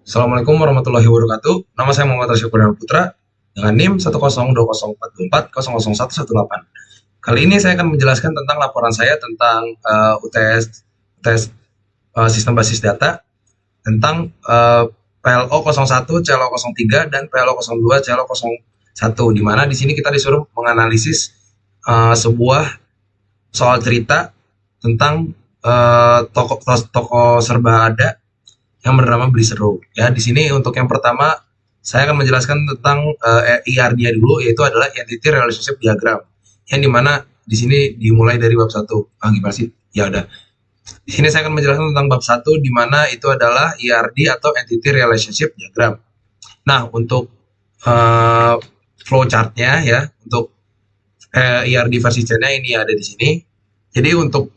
Assalamualaikum warahmatullahi wabarakatuh. Nama saya Muhammad Rashid Kurniawan Putra dengan NIM 1020424 Kali ini saya akan menjelaskan tentang laporan saya tentang UTS sistem basis data tentang PLO 01, CLO 03 dan PLO 02, CLO 01, di mana di sini kita disuruh menganalisis sebuah soal cerita tentang toko serba ada yang bernama Beli Seru. Ya, di sini untuk yang pertama saya akan menjelaskan tentang IR-nya dulu, yaitu adalah Entity Relationship Diagram. Yang dimana di sini dimulai dari bab 1. Gimana sih? Ya udah. Di sini saya akan menjelaskan tentang bab 1 di mana itu adalah IRD atau Entity Relationship Diagram. Nah, untuk flowchart-nya ya, untuk IRD versi C-nya ini ada di sini. Jadi untuk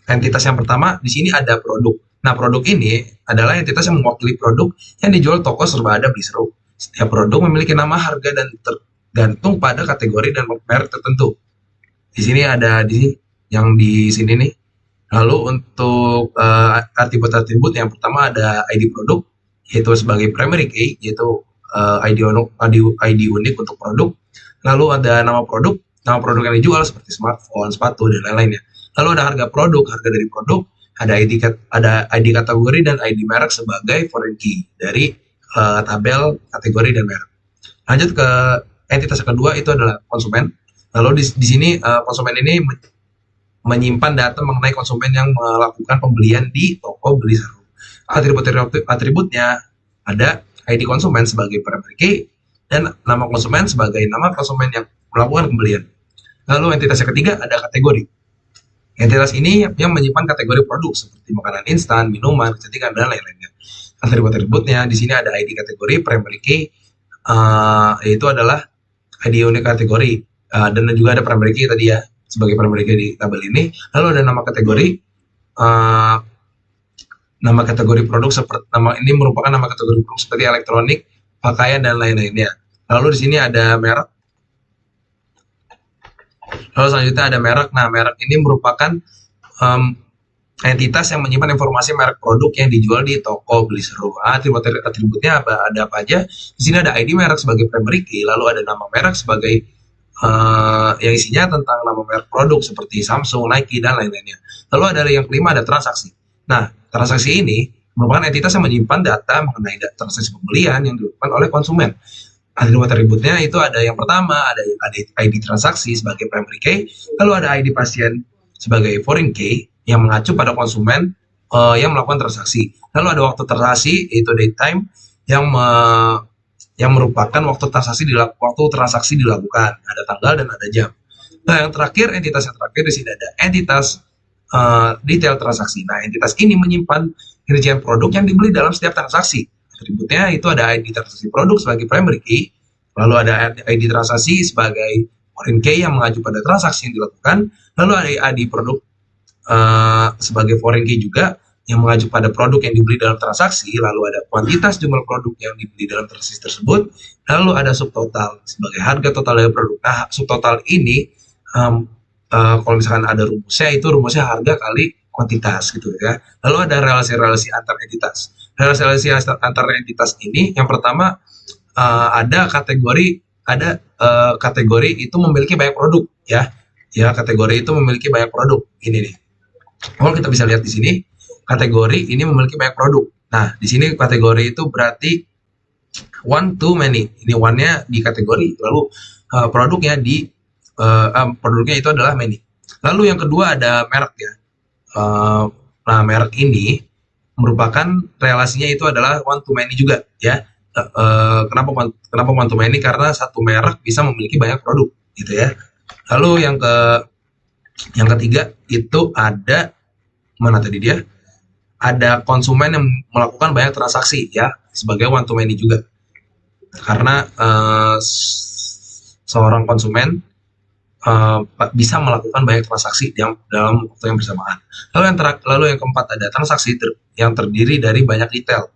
entitas yang pertama di sini ada produk. Nah, produk ini adalah entitas yang mewakili produk yang dijual toko serba ada Beli Seru. Setiap produk memiliki nama, harga, dan tergantung pada kategori dan merek tertentu. Di sini ada yang di sini nih. Lalu untuk atribut-atribut yang pertama ada ID produk, yaitu sebagai primary key, yaitu ID unik untuk produk. Lalu ada nama produk yang dijual seperti smartphone, sepatu, dan lain-lainnya. Lalu ada harga dari produk, ada ID kategori dan ID merek sebagai foreign key dari tabel kategori dan merek. Lanjut ke entitas kedua, itu adalah konsumen. Lalu di sini konsumen ini menyimpan data mengenai konsumen yang melakukan pembelian di toko Beli Seru. Atributnya ada ID konsumen sebagai primary key dan nama konsumen sebagai nama konsumen yang melakukan pembelian. Lalu entitas yang ketiga ada kategori. Entitas ini yang menyimpan kategori produk seperti makanan instan, minuman, kecantikan, dan lain-lainnya. Atribut-atributnya di sini ada ID kategori, primary key, yaitu adalah ID unik kategori, dan juga ada primary key tadi ya, sebagai primary key di tabel ini. Lalu ada nama kategori produk seperti ini merupakan nama kategori produk seperti elektronik, pakaian, dan lain-lainnya. Lalu di sini ada merek. Lalu selanjutnya ada merek. Nah, merek ini merupakan entitas yang menyimpan informasi merek produk yang dijual di toko Beli Seru. Atributnya ada apa aja? Di sini ada ID merek sebagai primary key, lalu ada nama merek sebagai yang isinya tentang nama merek produk seperti Samsung, Nike, dan lain-lainnya. Lalu ada yang kelima, ada transaksi. Nah, transaksi ini merupakan entitas yang menyimpan data mengenai transaksi pembelian yang dilakukan oleh konsumen. Atribut-atributnya itu ada yang pertama, ada ID transaksi sebagai primary key, lalu ada ID pasien sebagai foreign key yang mengacu pada konsumen yang melakukan transaksi. Lalu ada waktu transaksi, yaitu date time, yang merupakan waktu transaksi dilakukan. Ada tanggal dan ada jam. Nah, entitas yang terakhir di sini ada entitas detail transaksi. Nah, entitas ini menyimpan rincian produk yang dibeli dalam setiap transaksi. Atributnya itu ada ID transaksi produk sebagai primary key, lalu ada ID transaksi sebagai foreign key yang mengacu pada transaksi yang dilakukan, lalu ada ID produk sebagai foreign key juga yang mengacu pada produk yang dibeli dalam transaksi, lalu ada kuantitas jumlah produk yang dibeli dalam transaksi tersebut, lalu ada subtotal sebagai harga total dari produk. Nah, subtotal ini kalau misalkan ada rumusnya harga kali kuantitas gitu ya. Lalu ada relasi-relasi antar entitas. Relasi-relasi antar entitas ini yang pertama ada kategori itu memiliki banyak produk ya. Ya, kategori itu memiliki banyak produk. Ini nih. Kalau kita bisa lihat di sini, kategori ini memiliki banyak produk. Nah, di sini kategori itu berarti one to many. Ini one-nya di kategori, lalu produknya itu adalah many. Lalu yang kedua ada merek ya. Nah, merek ini merupakan relasinya itu adalah one to many juga ya. Kenapa one to many? Karena satu merek bisa memiliki banyak produk gitu ya. Lalu yang ketiga itu ada mana tadi dia? Ada konsumen yang melakukan banyak transaksi ya, sebagai one to many juga. Karena seorang konsumen bisa melakukan banyak transaksi dalam waktu yang bersamaan. Lalu yang keempat ada transaksi yang terdiri dari banyak detail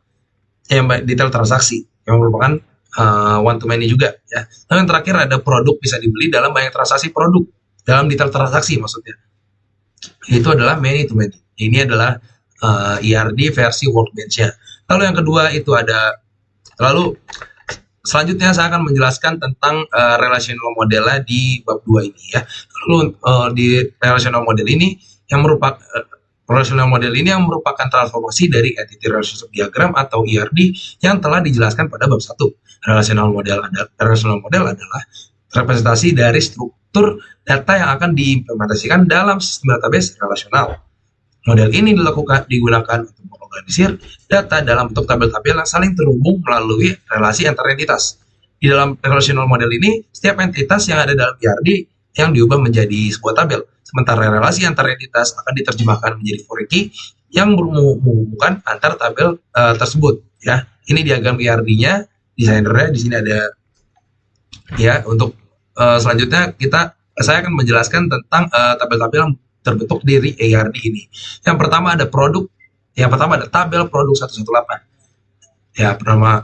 transaksi yang merupakan one to many juga ya. Lalu yang terakhir ada produk bisa dibeli dalam banyak transaksi produk dalam detail transaksi maksudnya. Itu adalah many to many. Ini adalah IRD versi Workbench-nya. Lalu yang kedua itu ada, lalu selanjutnya saya akan menjelaskan tentang relational model di bab 2 ini ya. Lalu di relational model ini yang merupakan relational model ini yang merupakan transformasi dari entity relationship diagram atau ERD yang telah dijelaskan pada bab 1. Relational model adalah representasi dari struktur data yang akan diimplementasikan dalam sistem database relasional. Model ini digunakan untuk mengorganisir data dalam bentuk tabel-tabel yang saling terhubung melalui relasi antar entitas. Di dalam relational model ini, setiap entitas yang ada dalam ERD yang diubah menjadi sebuah tabel. Sementara relasi antar entitas akan diterjemahkan menjadi foreign key yang menghubungkan antar tabel tersebut. Ya, ini diagram ERD-nya, desainernya di sini ada. Ya, untuk selanjutnya saya akan menjelaskan tentang tabel-tabel yang terbentuk dari ERD ini. Yang pertama ada tabel produk 118. Ya, pertama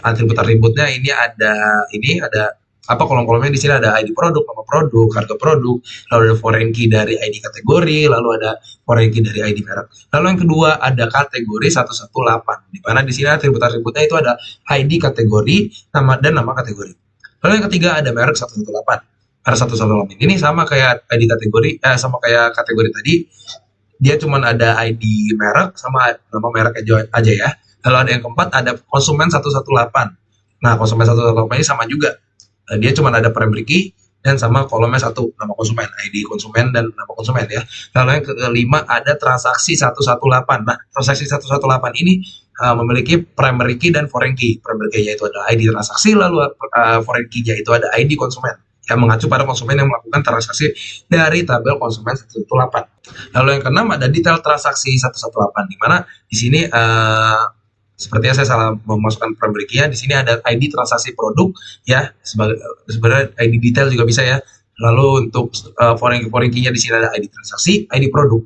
atribut-atributnya ini ada apa kolom-kolomnya di sini ada ID produk, nama produk, harga produk, lalu ada foreign key dari ID kategori, lalu ada foreign key dari ID merek. Lalu yang kedua ada kategori 118, di mana di sini atribut-atributnya itu ada ID kategori, nama kategori. Lalu yang ketiga ada merek 118. Merek 118 ini sama kayak ID kategori, sama kayak kategori tadi, dia cuma ada ID merek sama nama merek aja ya. Lalu ada yang keempat ada konsumen 118. Nah, konsumen 118 ini sama juga. Dia cuma ada primary key dan sama kolomnya satu, nama konsumen, ID konsumen dan nama konsumen ya. Lalu yang kelima ada transaksi 118. Nah, transaksi 118 ini memiliki primary key dan foreign key. Primary key-nya itu ada ID transaksi, lalu foreign key-nya itu ada ID konsumen yang mengacu pada konsumen yang melakukan transaksi dari tabel konsumen 118. Lalu yang keenam ada detail transaksi 118, di mana di sini sepertinya saya salah memasukkan primary key-nya. Di sini ada ID transaksi produk ya, sebenarnya ID detail juga bisa ya. Lalu untuk foreign key-nya di sini ada ID transaksi, ID produk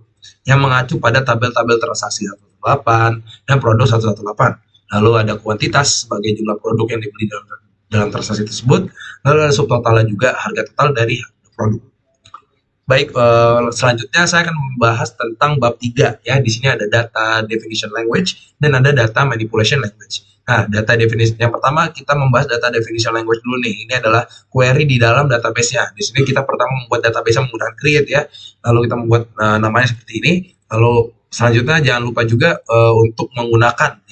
yang mengacu pada tabel-tabel transaksi 118 dan produk 118. Lalu ada kuantitas sebagai jumlah produk yang dibeli dalam transaksi tersebut. Lalu ada subtotalnya juga harga total dari produk. Baik, selanjutnya saya akan membahas tentang bab 3 ya. Di sini ada data definition language dan ada data manipulation language. Nah, data definition yang pertama kita membahas data definition language dulu nih. Ini adalah query di dalam database-nya. Di sini kita pertama membuat database menggunakan create ya. Lalu kita membuat namanya seperti ini. Lalu selanjutnya jangan lupa juga untuk menggunakan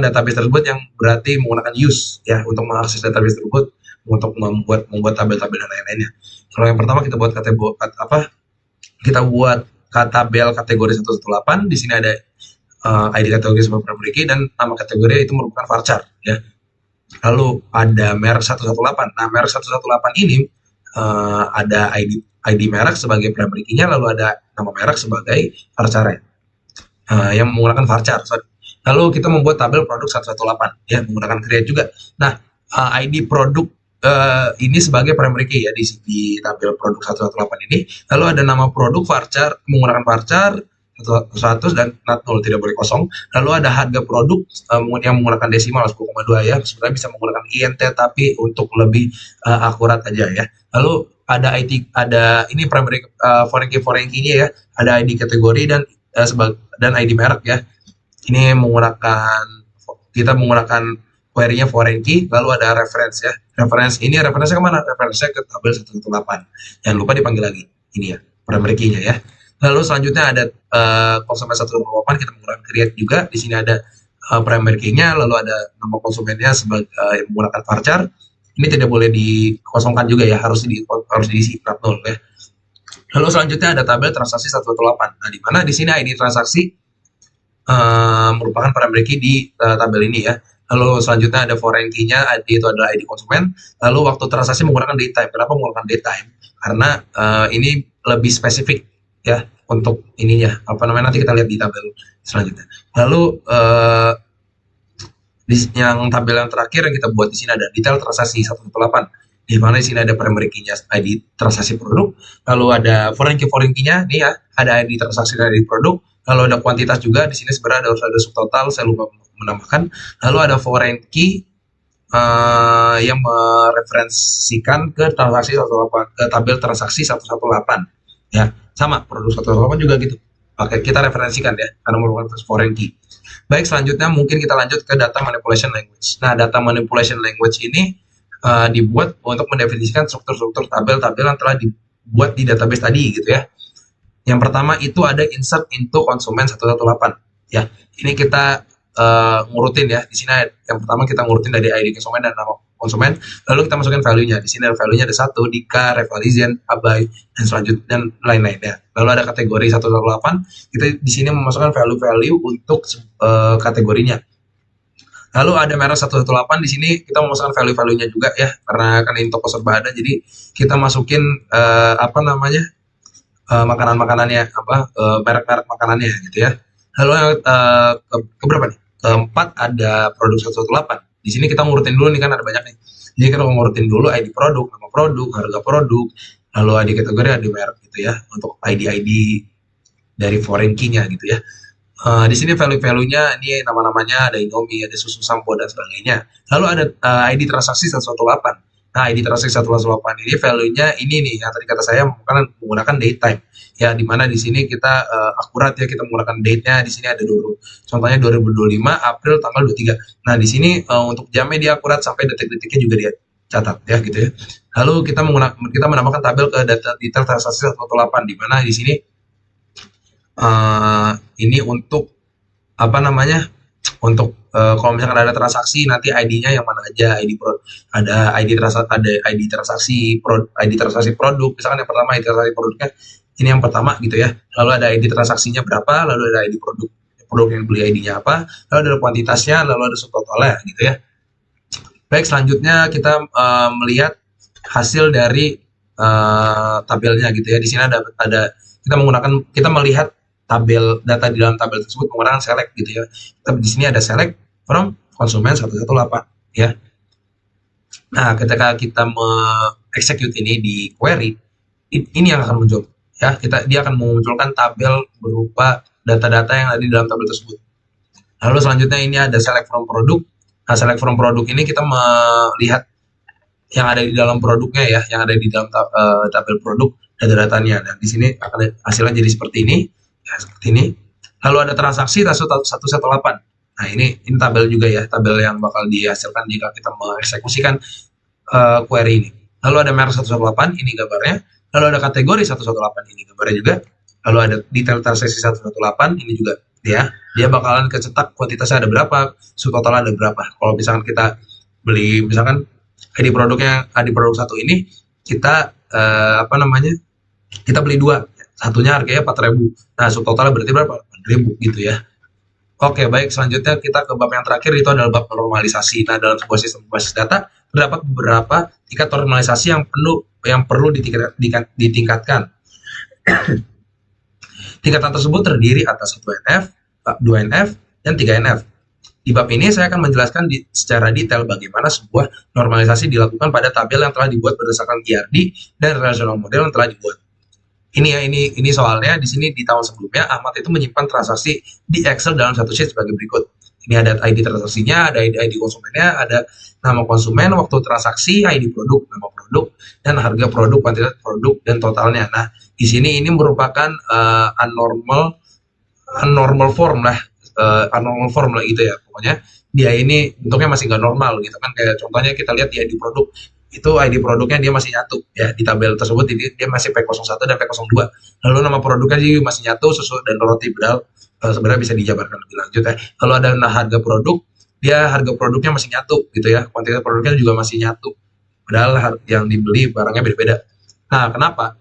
database tersebut yang berarti menggunakan use ya untuk mengakses database tersebut untuk membuat tabel-tabel dan lain-lainnya. Kalau yang pertama kita buat tabel kategori 118. Di sini ada ID kategori sebagai primary key dan nama kategori itu merupakan varchar ya. Lalu ada merek 118. Nah, merek 118 ini ada ID merek sebagai primary key-nya, lalu ada nama merek sebagai varchar yang menggunakan varchar. Lalu kita membuat tabel produk 118 ya menggunakan create juga. Nah, ID produk ini sebagai primary key ya di tabel produk 118 ini. Lalu ada nama produk varchar menggunakan varchar 100 dan not null, tidak boleh kosong. Lalu ada harga produk yang menggunakan desimal 10,2 ya. Sebenarnya bisa menggunakan INT tapi untuk lebih akurat aja ya. Lalu ada ini primary foreign key-nya ya. Ada ID kategori dan ID merek ya. Ini kita menggunakan query-nya foreign key, lalu ada reference ya. Referensinya kemana? Referensinya ke tabel 118. Jangan lupa dipanggil lagi. Ini ya, primary key-nya ya. Lalu selanjutnya ada konsumen 118, kita menggunakan create juga. Di sini ada primary key-nya, lalu ada nama konsumennya sebagai menggunakan varchar. Ini tidak boleh dikosongkan juga ya, harus diisi not null ya. Lalu selanjutnya ada tabel transaksi 118. Nah, di mana di sini ID transaksi merupakan primary key di tabel ini ya. Lalu selanjutnya ada foreign key-nya, ID itu adalah ID konsumen. Lalu waktu transaksi menggunakan datetime. Kenapa menggunakan datetime? Karena ini lebih spesifik ya untuk ininya. Nanti kita lihat di tabel selanjutnya. Lalu yang tabel yang terakhir yang kita buat di sini ada detail transaksi 118. Di mana di sini ada primary key-nya ID transaksi produk. Lalu ada foreign key-nya nih ya, ada ID transaksi dari produk. Lalu ada kuantitas juga, di sini sebenarnya ada subtotal, saya lupa menambahkan. Lalu ada foreign key yang mereferensikan ke transaksi 118, ke tabel transaksi 118. Ya, sama produk 118 juga gitu. pakai kita referensikan ya karena merupakan foreign key. Baik, selanjutnya mungkin kita lanjut ke data manipulation language. Nah, data manipulation language ini dibuat untuk mendefinisikan struktur-struktur tabel-tabel yang telah dibuat di database tadi gitu ya. Yang pertama itu ada insert into konsumen 118. Ya, ini kita ngurutin ya. Di sini yang pertama kita ngurutin dari ID konsumen dan nama konsumen, lalu kita masukin value-nya. Di sini ada value-nya ada 1, Dika, Revalizen, Abai, dan selanjutnya dan lain-lain ya. Lalu ada kategori 118, kita di sini memasukkan value-value untuk kategorinya. Lalu ada merek 118 di sini kita memasukkan value-value-nya juga ya, karena kan ini toko serba ada, jadi kita masukin apa namanya makanan-makanannya apa merek-merek makanannya gitu ya. Lalu keberapa nih? Keempat ada produk 118. Di sini kita ngurutin dulu nih kan ada banyak nih. Jadi kita ngurutin dulu ID produk, nama produk, harga produk, lalu ID kategori, ID merek gitu ya untuk ID-ID dari foreign key-nya gitu ya. Di sini value-value-nya ini nama-namanya ada Indomie, ada susu sampo dan sebagainya. Lalu ada ID transaksi 118. Nah, ID transaksi 118 ini value-nya ini nih yang tadi kata saya menggunakan date time. Ya, di mana di sini kita akurat ya kita menggunakan date-nya. Di sini ada dulu. Contohnya 2025 April tanggal 23. Nah, di sini untuk jamnya dia akurat sampai detik-detiknya juga dia catat ya gitu ya. Lalu kita menambahkan tabel ke data detail transaksi 118 di mana di sini ini untuk apa namanya untuk kalau misalkan ada transaksi nanti ID-nya yang mana aja ada ID transaksi produk misalkan yang pertama ID transaksi produknya ini yang pertama gitu ya lalu ada ID transaksinya berapa lalu ada ID produk yang beli ID-nya apa lalu ada kuantitasnya lalu ada subtotalnya gitu ya. Baik, selanjutnya kita melihat hasil dari tabelnya gitu ya. Di sini ada kita melihat tabel data di dalam tabel tersebut menggunakan select gitu ya. Tapi di sini ada select from konsumen 118 ya. Nah, ketika kita execute ini di query, ini yang akan muncul ya. Dia akan memunculkan tabel berupa data-data yang ada di dalam tabel tersebut. Lalu selanjutnya ini ada select from produk. Nah, select from produk ini kita melihat yang ada di dalam produknya ya, yang ada di dalam tabel produk data-datanya. Dan di sini akan hasilnya jadi seperti ini, ya seperti ini. Lalu ada transaksi 118. Nah, ini tabel juga ya, tabel yang bakal dihasilkan jika kita mengeksekusikan query ini. Lalu ada merek 118, ini gambarnya. Lalu ada kategori 118, ini gambarnya juga. Lalu ada detail transaksi 118, ini juga ya. Dia bakalan kecetak kuantitasnya ada berapa, subtotal ada berapa. Kalau misalkan kita beli misalkan ID produk satu ini kita apa namanya? Kita beli 2. Satunya harganya 4.000. Nah, subtotalnya berarti berapa? 4.000 gitu ya. Oke, baik. Selanjutnya kita ke bab yang terakhir itu adalah bab normalisasi. Nah, dalam sebuah sistem basis data terdapat beberapa tingkat normalisasi yang perlu ditingkatkan. Tingkatan tersebut terdiri atas 1NF, 2NF, dan 3NF. Di bab ini saya akan menjelaskan secara detail bagaimana sebuah normalisasi dilakukan pada tabel yang telah dibuat berdasarkan ERD dan relational model yang telah dibuat. Ini soalnya di sini di tahun sebelumnya Ahmad itu menyimpan transaksi di Excel dalam satu sheet sebagai berikut. Ini ada ID transaksinya, ada ID konsumennya, ada nama konsumen, waktu transaksi, ID produk, nama produk, dan harga produk, kuantitas produk, dan totalnya. Nah, di sini ini merupakan abnormal form lah, gitu ya. Pokoknya dia ini bentuknya masih nggak normal gitu kan. Kayak contohnya kita lihat di ID produk, itu ID produknya dia masih nyatu ya di tabel tersebut dia masih P01 dan P02. Lalu nama produknya juga masih nyatu susu dan roti padahal sebenarnya bisa dijabarkan lebih lanjut ya. Kalau ada harga produk, dia harga produknya masih nyatu gitu ya. Kuantitas produknya juga masih nyatu. Padahal yang dibeli barangnya beda-beda. Nah, kenapa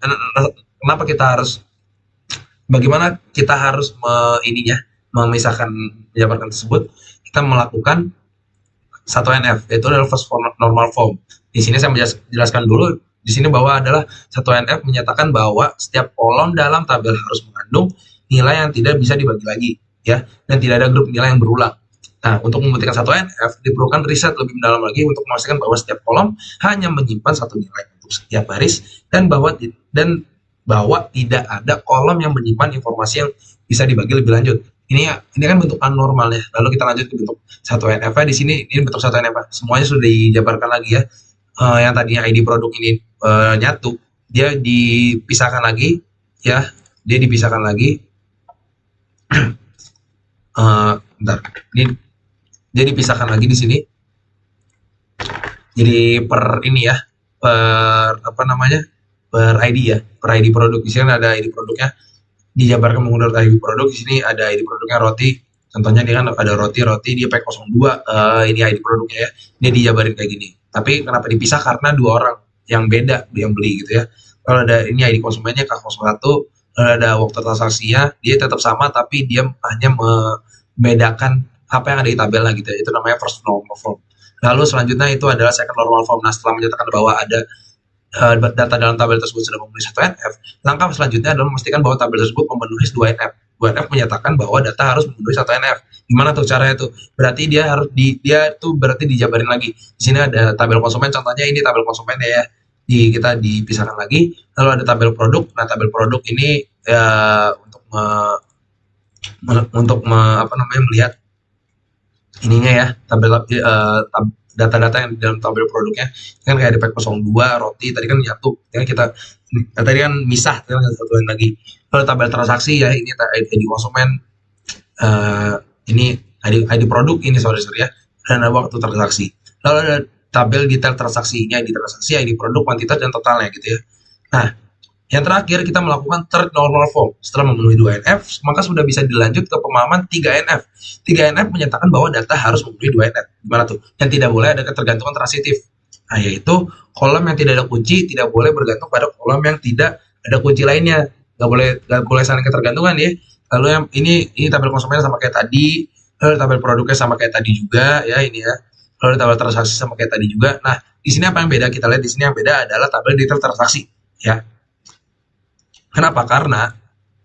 bagaimana kita harus memisahkan penjabaran tersebut? Kita melakukan 1NF, yaitu adalah first normal form. Di sini saya menjelaskan dulu di sini bahwa adalah 1NF menyatakan bahwa setiap kolom dalam tabel harus mengandung nilai yang tidak bisa dibagi lagi ya, dan tidak ada grup nilai yang berulang. Nah, untuk membuktikan 1NF diperlukan riset lebih mendalam lagi untuk memastikan bahwa setiap kolom hanya menyimpan satu nilai untuk setiap baris dan bahwa tidak ada kolom yang menyimpan informasi yang bisa dibagi lebih lanjut. Ini kan bentuk anormal ya. Lalu kita lanjut ke bentuk 1NF. Di sini ini bentuk 1NF. Semuanya sudah dijabarkan lagi ya. Yang tadinya ID produk ini nyatu, dia dipisahkan lagi ya. Dia dipisahkan lagi Bentar. Ini jadi pisahkan lagi di sini. Jadi per ini ya, per apa namanya? Per ID ya, per ID produk. Di sini ada ID produknya, dijabarkan menggunakan ID produk. Di sini ada ID produknya roti. Contohnya dia kan ada roti dia pack 02, ini ID produknya ya. Dia dijabarin kayak gini. Tapi kenapa dipisah? Karena dua orang yang beda yang beli gitu ya. Kalau ada ini ID konsumennya K01, kalau ada waktu transaksinya dia tetap sama tapi dia hanya membedakan apa yang ada di tabelnya gitu ya. Itu namanya first normal form. Lalu selanjutnya itu adalah second normal form. Nah, setelah menyatakan bahwa ada data dalam tabel tersebut sudah memenuhi 1 NF, langkah selanjutnya adalah memastikan bahwa tabel tersebut memenuhi 2 NF. 2 NF menyatakan bahwa data harus memenuhi 1 NF. Gimana tuh caranya tuh? Berarti dia tuh berarti dijabarin lagi. Di sini ada tabel konsumen, contohnya ini tabel konsumennya ya. Kita dipisahkan lagi. Lalu ada tabel produk. Nah, tabel produk ini ya apa namanya melihat ininya ya, data-data yang di dalam tabel produknya kan kayak di pack 02 roti tadi kan nyatu ya kita tadi kan misah kan satuin lagi. Kalau tabel transaksi ya ini ID konsumen, ini ID produk ini sorry ya, dan ada waktu transaksi. Lalu ada tabel detail transaksinya, ID transaksi, ID produk, kuantitas dan totalnya gitu ya. Nah, yang terakhir kita melakukan third normal form. Setelah memenuhi 2 NF, maka sudah bisa dilanjut ke pemahaman 3 NF. 3 NF menyatakan bahwa data harus memenuhi 2 NF. Gimana tuh? Yang tidak boleh ada ketergantungan transitif. Nah, yaitu kolom yang tidak ada kunci tidak boleh bergantung pada kolom yang tidak ada kunci lainnya. Nggak boleh saling ketergantungan ya. Lalu yang ini tabel konsumennya sama kayak tadi, lalu tabel produknya sama kayak tadi juga ya ini ya. Lalu tabel transaksi sama kayak tadi juga. Nah, di sini apa yang beda? Kita lihat di sini yang beda adalah tabel detail transaksi ya. Kenapa? Karena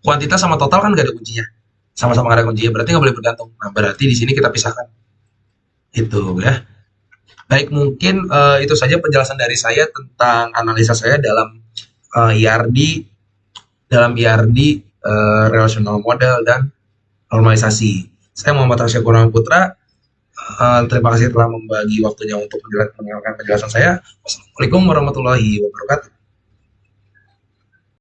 kuantitas sama total kan nggak ada kuncinya. Sama-sama nggak ada kuncinya, berarti nggak boleh bergantung. Nah, berarti di sini kita pisahkan. Itu ya. Baik, mungkin itu saja penjelasan dari saya tentang analisa saya dalam IRD, relational model dan normalisasi. Saya Muhammad Rasya Kurang Putra. Terima kasih telah membagi waktunya untuk mendengarkan penjelasan saya. Wassalamualaikum warahmatullahi wabarakatuh.